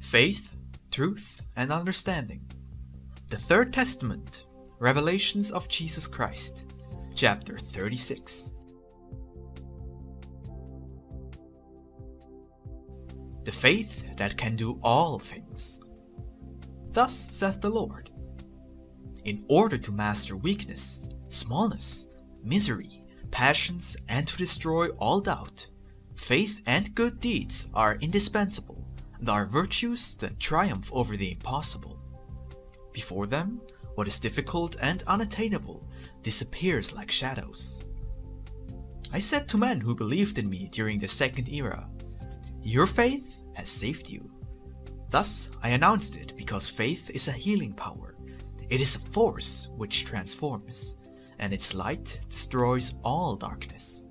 Faith, Truth, and Understanding. The Third Testament, Revelations of Jesus Christ, Chapter 36. The faith that can do all things. Thus saith the Lord, in order to master weakness, smallness, misery, passions, and to destroy all doubt, faith and good deeds are indispensable, and are virtues that triumph over the impossible. Before them, what is difficult and unattainable disappears like shadows. I said to men who believed in me during the second era, your faith has saved you. Thus I announced it because faith is a healing power. It is a force which transforms, and its light destroys all darkness.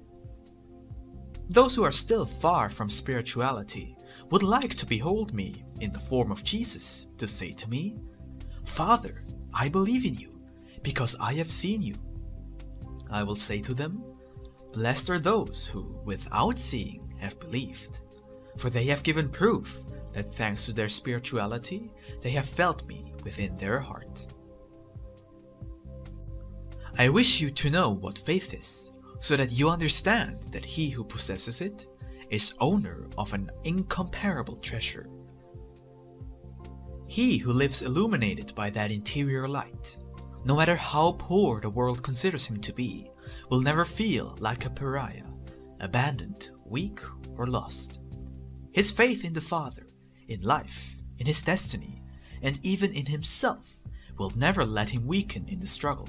Those who are still far from spirituality would like to behold me in the form of Jesus to say to me, Father, I believe in you, because I have seen you. I will say to them, blessed are those who, without seeing, have believed, for they have given proof that thanks to their spirituality, they have felt me within their heart. I wish you to know what faith is, so that you understand that he who possesses it is owner of an incomparable treasure. He who lives illuminated by that interior light, no matter how poor the world considers him to be, will never feel like a pariah, abandoned, weak, or lost. His faith in the Father, in life, in his destiny, and even in himself will never let him weaken in the struggle,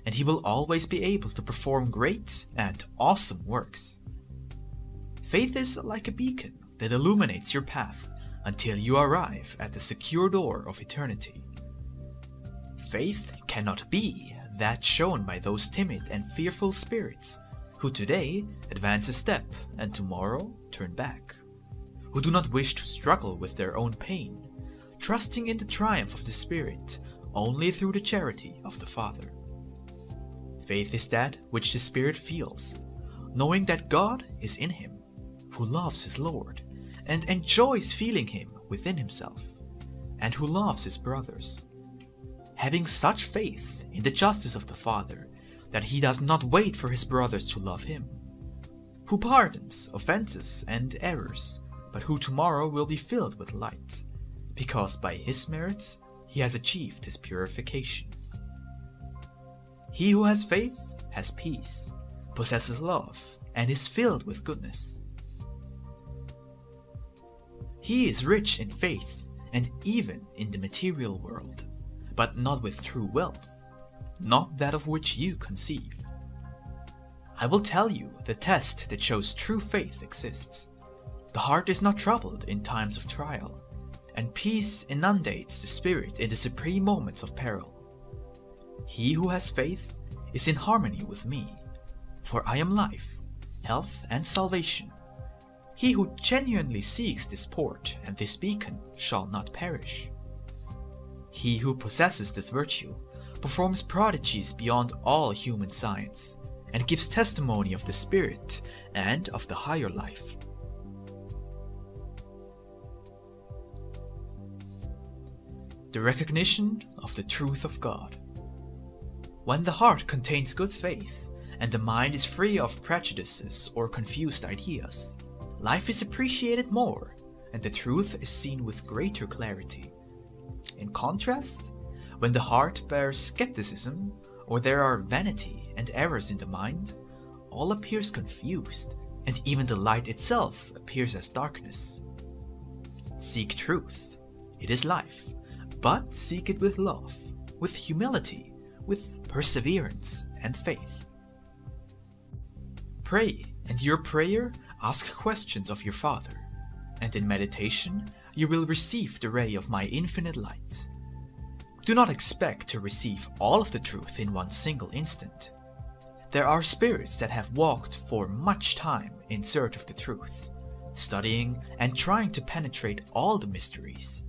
and he will always be able to perform great and awesome works. Faith is like a beacon that illuminates your path until you arrive at the secure door of eternity. Faith cannot be that shown by those timid and fearful spirits who today advance a step and tomorrow turn back, who do not wish to struggle with their own pain, trusting in the triumph of the Spirit only through the charity of the Father. Faith is that which the Spirit feels, knowing that God is in him, who loves his Lord, and enjoys feeling him within himself, and who loves his brothers. Having such faith in the justice of the Father, that he does not wait for his brothers to love him, who pardons offenses and errors, but who tomorrow will be filled with light, because by his merits he has achieved his purification. He who has faith has peace, possesses love, and is filled with goodness. He is rich in faith and even in the material world, but not with true wealth, not that of which you conceive. I will tell you the test that shows true faith exists. The heart is not troubled in times of trial, and peace inundates the spirit in the supreme moments of peril. He who has faith is in harmony with me, for I am life, health, and salvation. He who genuinely seeks this port and this beacon shall not perish. He who possesses this virtue performs prodigies beyond all human science, and gives testimony of the Spirit and of the higher life. The recognition of the truth of God. When the heart contains good faith, and the mind is free of prejudices or confused ideas, life is appreciated more, and the truth is seen with greater clarity. In contrast, when the heart bears skepticism, or there are vanity and errors in the mind, all appears confused, and even the light itself appears as darkness. Seek truth, it is life, but seek it with love, with humility, with perseverance and faith. Pray, and your prayer ask questions of your Father, and in meditation you will receive the ray of my infinite light. Do not expect to receive all of the truth in one single instant. There are spirits that have walked for much time in search of the truth, studying and trying to penetrate all the mysteries,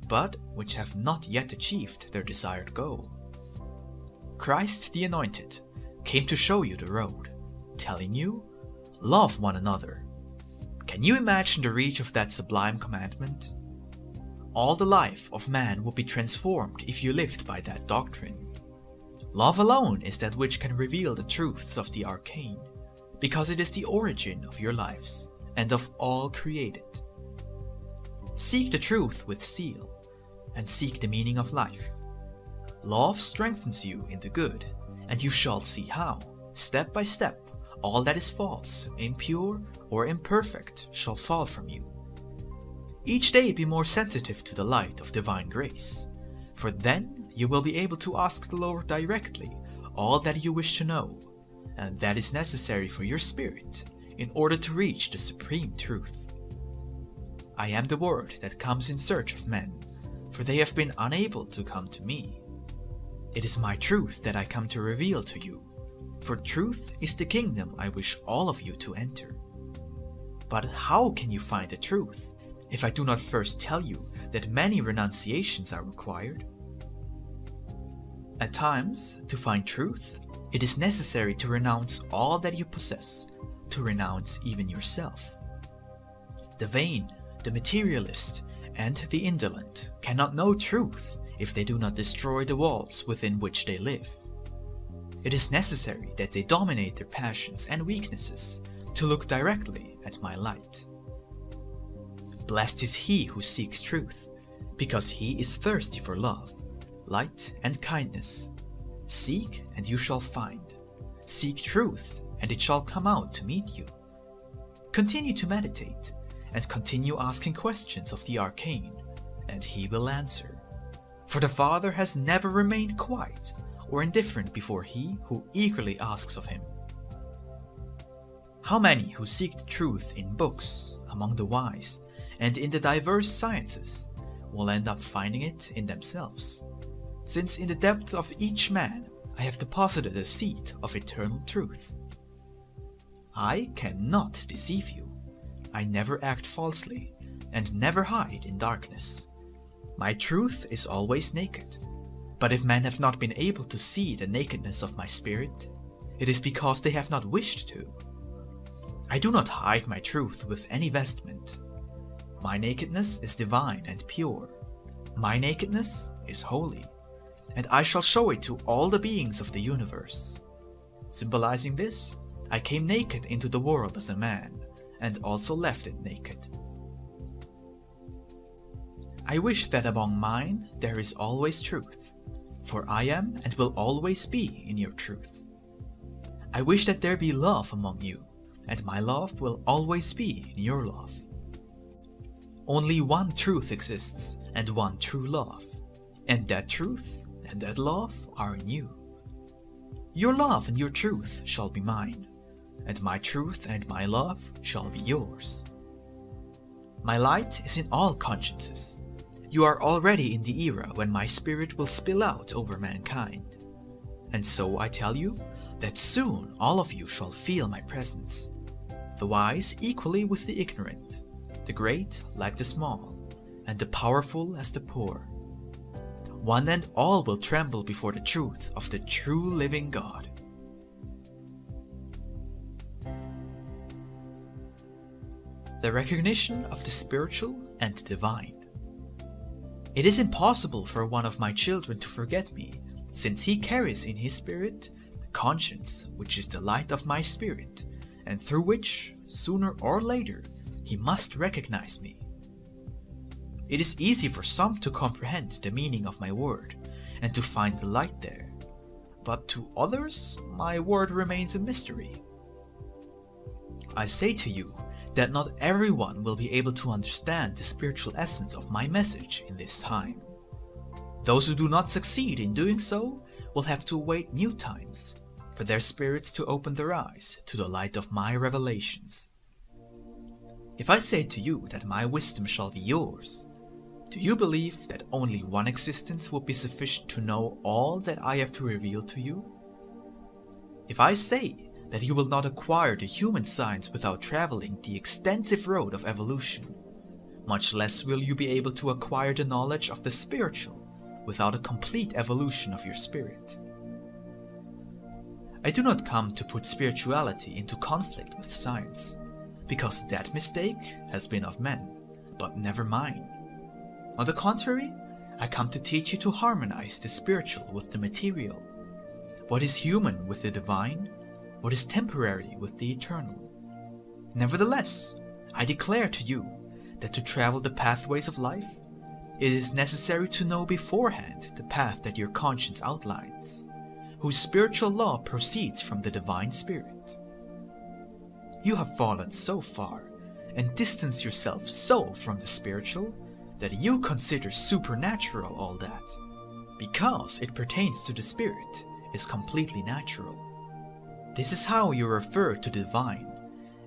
but which have not yet achieved their desired goal. Christ the Anointed came to show you the road, telling you, love one another. Can you imagine the reach of that sublime commandment? all the life of man would be transformed if you lived by that doctrine. Love alone is that which can reveal the truths of the arcane, because it is the origin of your lives and of all created. Seek the truth with zeal, and seek the meaning of life. Love strengthens you in the good, and you shall see how, step by step, all that is false, impure, or imperfect shall fall from you. Each day be more sensitive to the light of divine grace, for then you will be able to ask the Lord directly all that you wish to know, and that is necessary for your spirit in order to reach the supreme truth. I am the Word that comes in search of men, for they have been unable to come to me. It is my truth that I come to reveal to you, for truth is the kingdom I wish all of you to enter. But how can you find the truth if I do not first tell you that many renunciations are required? At times, to find truth, it is necessary to renounce all that you possess, to renounce even yourself. The vain, the materialist, and the indolent cannot know truth if they do not destroy the walls within which they live. It is necessary that they dominate their passions and weaknesses to look directly at my light. Blessed is he who seeks truth, because he is thirsty for love, light, and kindness. Seek, and you shall find. Seek truth, and it shall come out to meet you. Continue to meditate, and continue asking questions of the arcane, and he will answer. For the Father has never remained quiet or indifferent before he who eagerly asks of him. How many who seek the truth in books, among the wise, and in the diverse sciences, will end up finding it in themselves, since in the depth of each man I have deposited a seed of eternal truth. I cannot deceive you. I never act falsely, and never hide in darkness. My truth is always naked. But if men have not been able to see the nakedness of my spirit, it is because they have not wished to. I do not hide my truth with any vestment. My nakedness is divine and pure. My nakedness is holy, and I shall show it to all the beings of the universe. Symbolizing this, I came naked into the world as a man, and also left it naked. I wish that among mine there is always truth, for I am and will always be in your truth. I wish that there be love among you, and my love will always be in your love. Only one truth exists, and one true love, and that truth and that love are in you. Your love and your truth shall be mine, and my truth and my love shall be yours. My light is in all consciences. You are already in the era when my spirit will spill out over mankind. And so I tell you that soon all of you shall feel my presence, the wise equally with the ignorant, the great like the small, and the powerful as the poor. One and all will tremble before the truth of the true living God. The recognition of the spiritual and divine. It is impossible for one of my children to forget me, since he carries in his spirit the conscience which is the light of my spirit, and through which, sooner or later, he must recognize me. It is easy for some to comprehend the meaning of my word, and to find the light there, but to others my word remains a mystery. I say to you that not everyone will be able to understand the spiritual essence of my message in this time. Those who do not succeed in doing so will have to wait new times for their spirits to open their eyes to the light of my revelations. If I say to you that my wisdom shall be yours, do you believe that only one existence will be sufficient to know all that I have to reveal to you? If I say that you will not acquire the human science without traveling the extensive road of evolution, much less will you be able to acquire the knowledge of the spiritual without a complete evolution of your spirit. I do not come to put spirituality into conflict with science, because that mistake has been of men, but never mine. On the contrary, I come to teach you to harmonize the spiritual with the material, what is human with the divine, what is temporary with the eternal. Nevertheless, I declare to you that to travel the pathways of life, it is necessary to know beforehand the path that your conscience outlines, whose spiritual law proceeds from the divine spirit. You have fallen so far and distanced yourself so from the spiritual that you consider supernatural all that, because it pertains to the spirit, is completely natural. This is how you refer to the divine,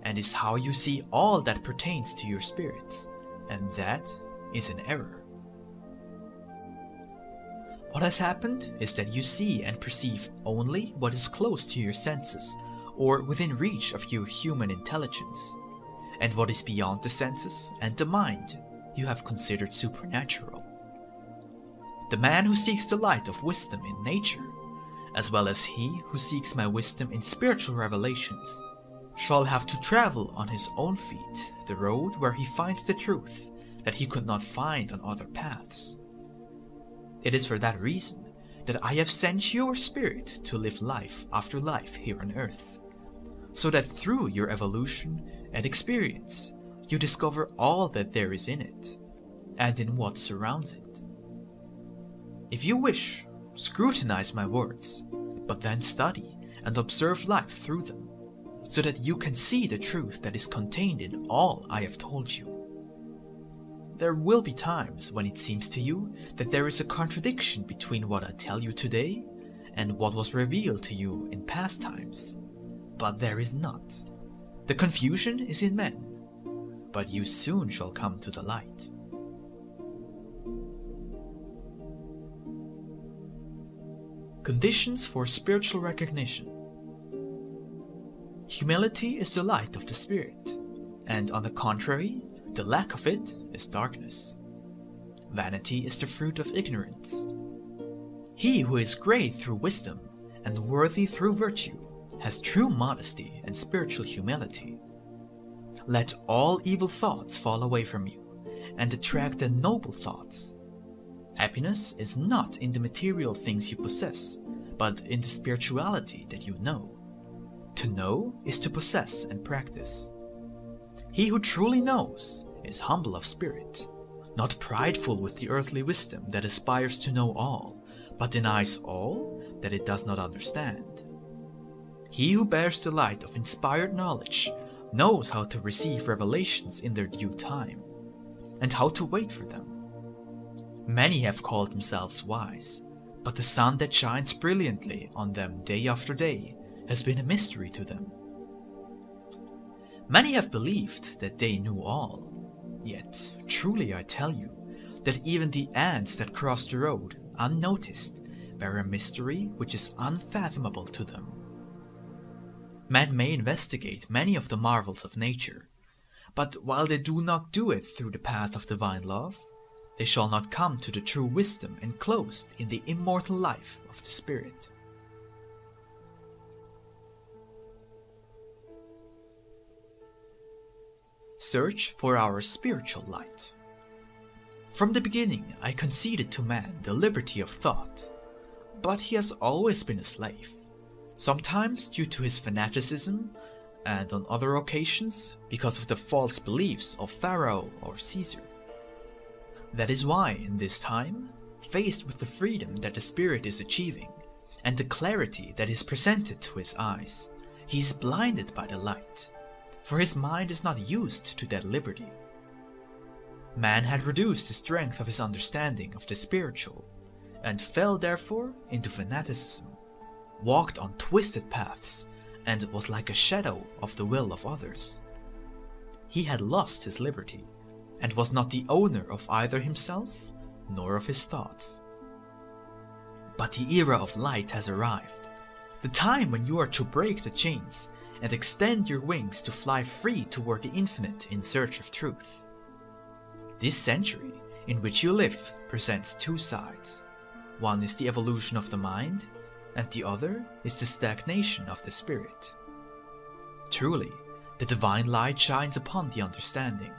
and is how you see all that pertains to your spirits, and that is an error. What has happened is that you see and perceive only what is close to your senses, or within reach of your human intelligence, and what is beyond the senses and the mind you have considered supernatural. The man who seeks the light of wisdom in nature, as well as he who seeks my wisdom in spiritual revelations, shall have to travel on his own feet the road where he finds the truth that he could not find on other paths. It is for that reason that I have sent your spirit to live life after life here on earth, so that through your evolution and experience you discover all that there is in it, and in what surrounds it. If you wish, scrutinize my words, but then study and observe life through them, so that you can see the truth that is contained in all I have told you. There will be times when it seems to you that there is a contradiction between what I tell you today and what was revealed to you in past times, but there is not. The confusion is in men, but you soon shall come to the light. Conditions for spiritual recognition. Humility is the light of the spirit, and on the contrary, the lack of it is darkness. Vanity is the fruit of ignorance. He who is great through wisdom and worthy through virtue has true modesty and spiritual humility. Let all evil thoughts fall away from you, and attract the noble thoughts. Happiness is not in the material things you possess, but in the spirituality that you know. To know is to possess and practice. He who truly knows is humble of spirit, not prideful with the earthly wisdom that aspires to know all, but denies all that it does not understand. He who bears the light of inspired knowledge knows how to receive revelations in their due time, and how to wait for them. Many have called themselves wise, but the sun that shines brilliantly on them day after day has been a mystery to them. Many have believed that they knew all, yet truly I tell you that even the ants that cross the road unnoticed bear a mystery which is unfathomable to them. Men may investigate many of the marvels of nature, but while they do not do it through the path of divine love, they shall not come to the true wisdom enclosed in the immortal life of the Spirit. Search for our spiritual light. From the beginning I conceded to man the liberty of thought, but he has always been a slave, sometimes due to his fanaticism, and on other occasions because of the false beliefs of Pharaoh or Caesar. That is why in this time, faced with the freedom that the spirit is achieving, and the clarity that is presented to his eyes, he is blinded by the light, for his mind is not used to that liberty. Man had reduced the strength of his understanding of the spiritual, and fell therefore into fanaticism, walked on twisted paths, and was like a shadow of the will of others. He had lost his liberty, and was not the owner of either himself nor of his thoughts. But the era of light has arrived, the time when you are to break the chains and extend your wings to fly free toward the infinite in search of truth. This century in which you live presents two sides. One is the evolution of the mind, and the other is the stagnation of the spirit. Truly, the divine light shines upon the understanding,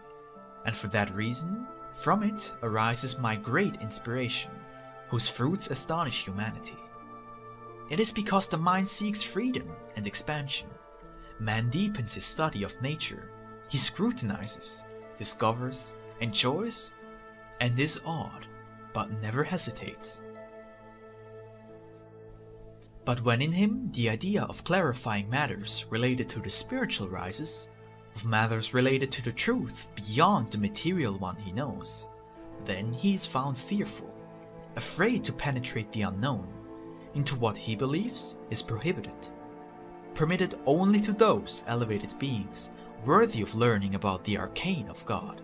and for that reason, From it arises my great inspiration, whose fruits astonish humanity. It is because the mind seeks freedom and expansion. Man deepens his study of nature. He scrutinizes, discovers, enjoys, and is awed, but never hesitates. But when in him the idea of clarifying matters related to the spiritual rises, of matters related to the truth beyond the material one he knows, then he is found fearful, afraid to penetrate the unknown. Into what he believes is prohibited, permitted only to those elevated beings worthy of learning about the arcane of God.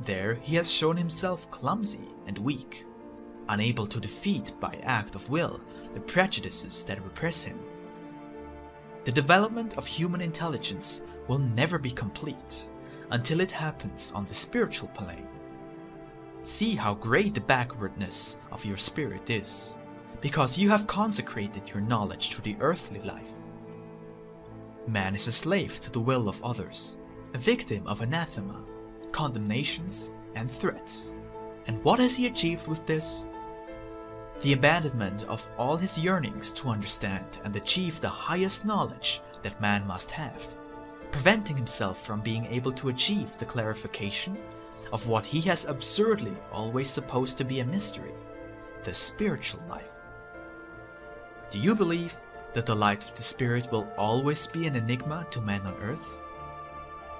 There he has shown himself clumsy and weak, unable to defeat by act of will the prejudices that repress him. The development of human intelligence will never be complete until it happens on the spiritual plane. See how great the backwardness of your spirit is, because you have consecrated your knowledge to the earthly life. Man is a slave to the will of others, a victim of anathema, condemnations, and threats. And what has he achieved with this? The abandonment of all his yearnings to understand and achieve the highest knowledge that man must have, preventing himself from being able to achieve the clarification of what he has absurdly always supposed to be a mystery, the spiritual life. Do you believe that the light of the Spirit will always be an enigma to men on earth?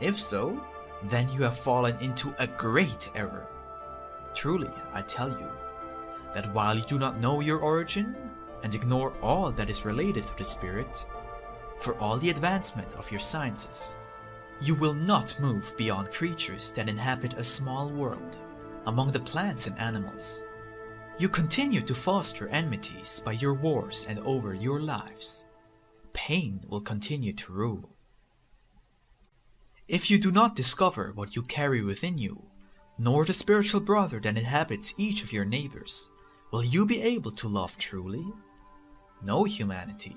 If so, then you have fallen into a great error. Truly, I tell you, that while you do not know your origin and ignore all that is related to the Spirit, for all the advancement of your sciences, you will not move beyond creatures that inhabit a small world, among the plants and animals. You continue to foster enmities by your wars and over your lives. Pain will continue to rule. If you do not discover what you carry within you, nor the spiritual brother that inhabits each of your neighbors, will you be able to love truly? No, humanity,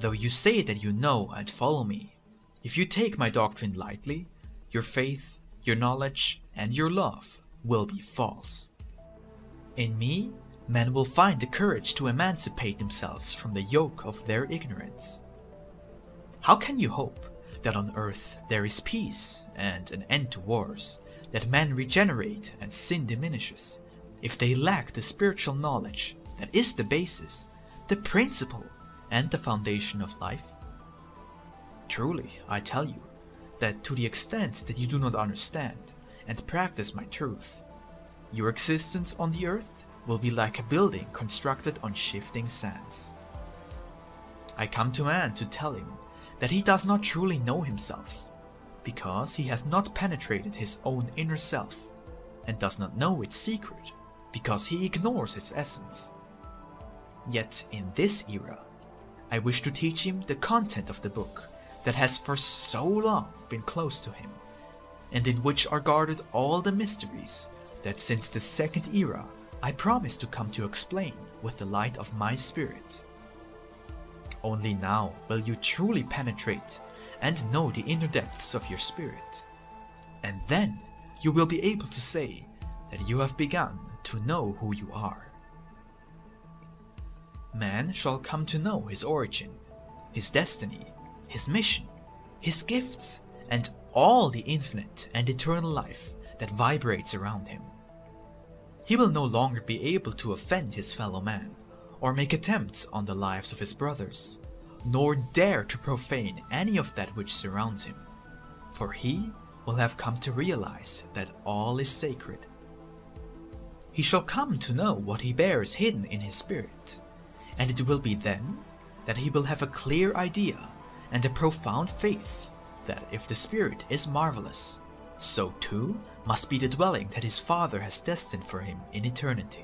though you say that you know and follow me, if you take my doctrine lightly, your faith, your knowledge, and your love will be false. In me, men will find the courage to emancipate themselves from the yoke of their ignorance. How can you hope that on earth there is peace and an end to wars, that men regenerate and sin diminishes, if they lack the spiritual knowledge that is the basis, the principle, and the foundation of life? Truly, I tell you, that to the extent that you do not understand and practice my truth, your existence on the earth will be like a building constructed on shifting sands. I come to man to tell him that he does not truly know himself, because he has not penetrated his own inner self, and does not know its secret, because he ignores its essence. Yet in this era, I wish to teach him the content of the book that has for so long been close to him, and in which are guarded all the mysteries that since the second era I promise to come to explain with the light of my spirit. Only now will you truly penetrate and know the inner depths of your spirit, and then you will be able to say that you have begun to know who you are. Man shall come to know his origin, his destiny, his mission, his gifts, and all the infinite and eternal life that vibrates around him. He will no longer be able to offend his fellow man, or make attempts on the lives of his brothers, nor dare to profane any of that which surrounds him, for he will have come to realize that all is sacred. He shall come to know what he bears hidden in his spirit, and it will be then that he will have a clear idea and a profound faith that if the spirit is marvelous, so too must be the dwelling that his Father has destined for him in eternity.